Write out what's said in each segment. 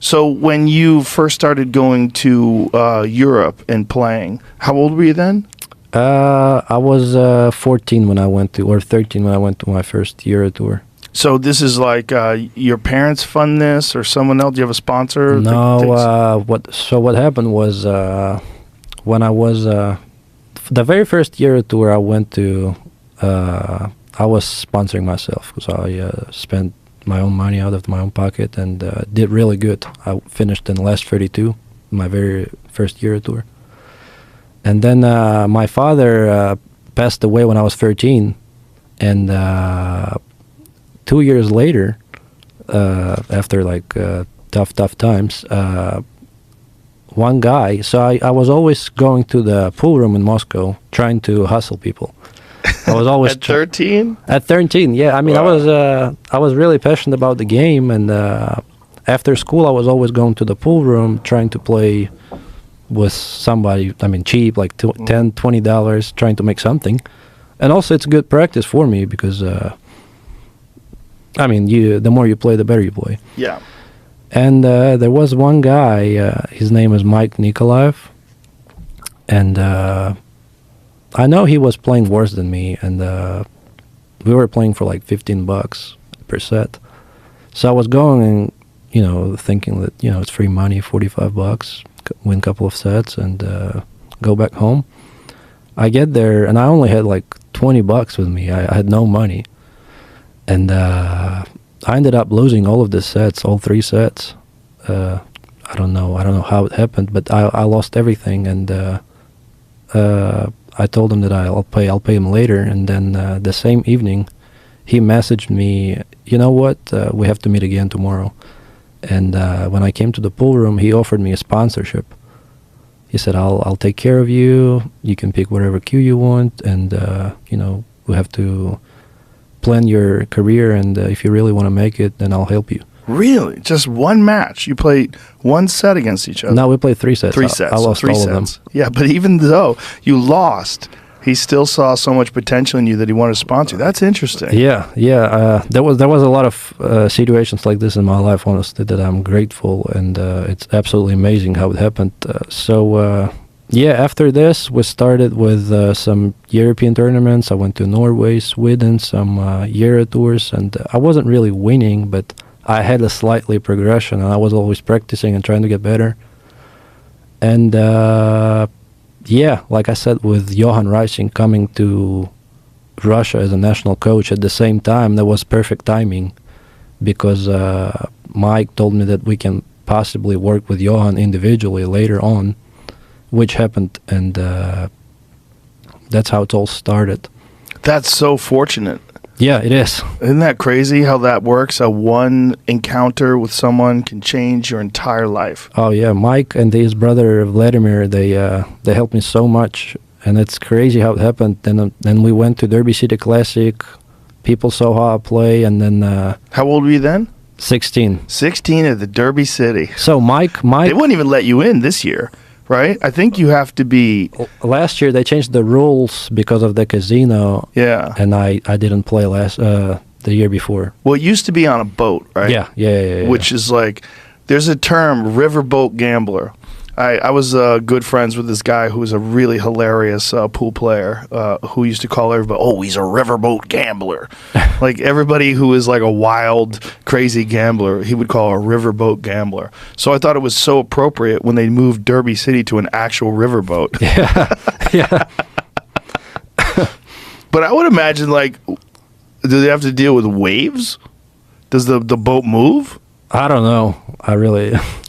So when you first started going to Europe and playing, how old were you then? I was 14 when I went to, or 13 when I went to my first Euro tour. So this is like your parents fund this, or someone else? Do you have a sponsor? No. What happened was when I was the very first Euro tour I went to, I was sponsoring myself because I spent my own money out of my own pocket and did really good. I finished in the last 32, my very first Euro tour. And then my father passed away when I was 13, and 2 years later, after like tough times, one guy. So I was always going to the pool room in Moscow, trying to hustle people. I was always at 13. At 13, yeah. I mean, wow. I was really passionate about the game, and after school, I was always going to the pool room, trying to play with somebody. I mean, cheap, like $10, $20, trying to make something. And also, it's good practice for me because, I mean, the more you play, the better you play. Yeah. And there was one guy. His name is Mike Nikolaev, and I know he was playing worse than me, and we were playing for like $15 per set. So I was going and, thinking that, it's free money, $45, win a couple of sets, and go back home. I get there, and I only had like $20 with me. I had no money. And I ended up losing all of the sets, all 3 sets. I don't know how it happened, but I lost everything, and I told him that I'll pay him later. And then the same evening, he messaged me, you know what, we have to meet again tomorrow. And when I came to the pool room, he offered me a sponsorship. He said, I'll take care of you. You can pick whatever cue you want, and we have to plan your career, and if you really want to make it, then I'll help you. Really? Just one match? You played one set against each other? No, we played 3 sets. 3 sets. I lost so 3 all sets. of them. Yeah, but even though you lost, he still saw so much potential in you that he wanted to sponsor you. That's interesting. Yeah. There was a lot of situations like this in my life, honestly, that I'm grateful, and it's absolutely amazing how it happened. After this, we started with some European tournaments. I went to Norway, Sweden, some Euro tours, and I wasn't really winning, but I had a slightly progression, and I was always practicing and trying to get better. And like I said, with Johan Reising coming to Russia as a national coach at the same time, that was perfect timing, because Mike told me that we can possibly work with Johan individually later on, which happened, and that's how it all started. That's so fortunate. Yeah, it is. Isn't that crazy how that works? How one encounter with someone can change your entire life. Oh yeah, Mike and his brother Vladimir, they helped me so much, and it's crazy how it happened. Then we went to Derby City Classic. People saw how I play, and then. How old were you then? 16. 16 at the Derby City. So Mike. They wouldn't even let you in this year. Right? I think you have to be... Last year, they changed the rules because of the casino. Yeah. And I didn't play the year before. Well, it used to be on a boat, right? Yeah. Which is like... There's a term, riverboat gambler. I was good friends with this guy who was a really hilarious pool player who used to call everybody, oh, he's a riverboat gambler. Like everybody who is like a wild, crazy gambler, he would call a riverboat gambler. So I thought it was so appropriate when they moved Derby City to an actual riverboat. Yeah. But I would imagine, like, do they have to deal with waves? Does the boat move? I don't know.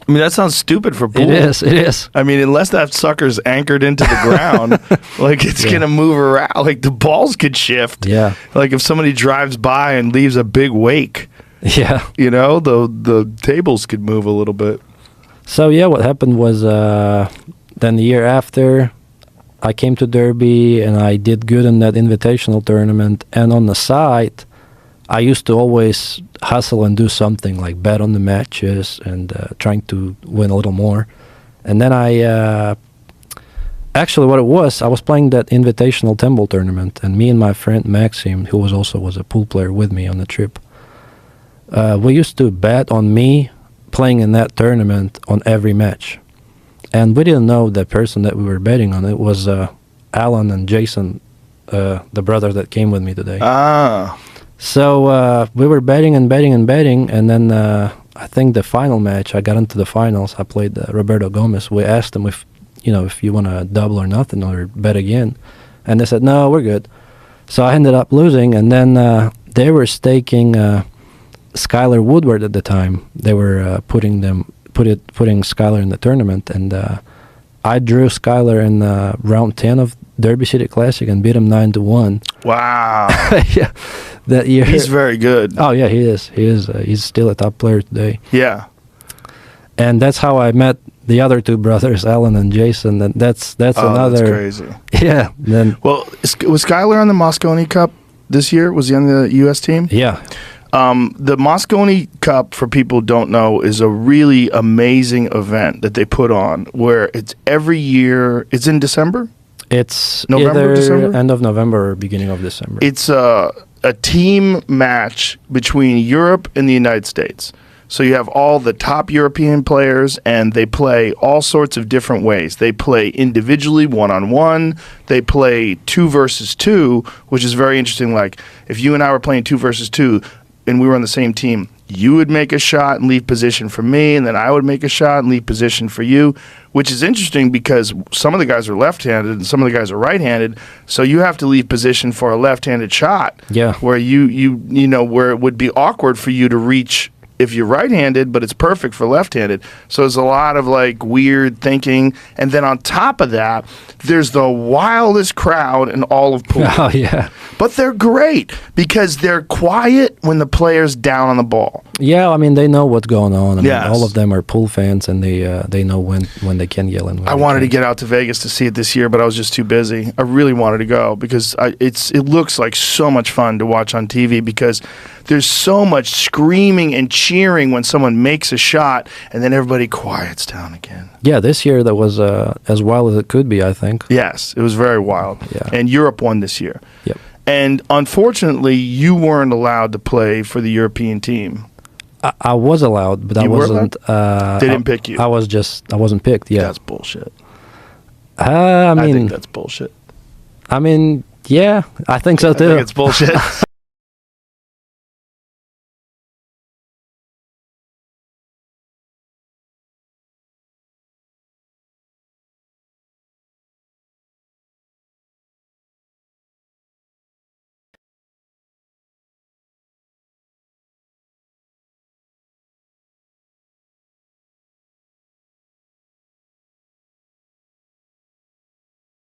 I mean, that sounds stupid for pool. It is. I mean, unless that sucker's anchored into the ground, like it's going to move around. Like the balls could shift. Yeah. Like if somebody drives by and leaves a big wake. Yeah. The tables could move a little bit. So, what happened was then the year after, I came to Derby and I did good in that invitational tournament. And on the side, I used to always hustle and do something like bet on the matches and trying to win a little more. And then actually what it was, I was playing that invitational Temple tournament, and me and my friend Maxim, who was a pool player with me on the trip, we used to bet on me playing in that tournament on every match. And we didn't know the person that we were betting on. It was Alan and Jason, the brother that came with me today. Ah. So we were betting and betting and betting, and then I think the final match, I got into the finals. I played Roberto Gomez. We asked him if you want to double or nothing or bet again, and they said no, we're good. So I ended up losing, and then they were staking Skylar Woodward at the time. They were putting Skylar in the tournament, and I drew Skylar in round 10 of Derby City Classic and beat him 9-1. Wow. Yeah, that year. He's very good. Oh yeah, he is. He's still a top player today. Yeah. And that's how I met the other two brothers, Alan and Jason. And that's another. That's crazy. Yeah. Then. Well, was Skylar on the Mosconi Cup this year? Was he on the U.S. team? Yeah. The Mosconi Cup, for people who don't know, is a really amazing event that they put on where it's every year. It's in December? It's November, either December? end of November or beginning of December. It's a team match between Europe and the United States. So you have all the top European players, and they play all sorts of different ways. They play individually, one-on-one. They play 2 versus 2, which is very interesting. Like, if you and I were playing 2 versus 2, and we were on the same team, you would make a shot and leave position for me, and then I would make a shot and leave position for you, which is interesting because some of the guys are left-handed and some of the guys are right-handed, so you have to leave position for a left-handed shot. Yeah. Where where it would be awkward for you to reach if you're right-handed, but it's perfect for left-handed. So there's a lot of like weird thinking, and then on top of that, there's the wildest crowd in all of pool. Oh yeah. But they're great because they're quiet when the player's down on the ball. Yeah, I mean they know what's going on. I mean, Yes. all of them are pool fans, and they know when they can yell and when I they wanted to can't. get out to Vegas to see it this year, but I was just too busy. I really wanted to go because it looks like so much fun to watch on TV because there's so much screaming and cheering when someone makes a shot, and then everybody quiets down again. Yeah, this year that was as wild as it could be, I think. Yes, it was very wild. Yeah. And Europe won this year. Yep. And unfortunately, you weren't allowed to play for the European team. I was allowed, but I You were wasn't. They didn't pick you. I wasn't picked. Yeah. That's bullshit. I I mean, think that's bullshit. yeah, I think so I too. think it's bullshit.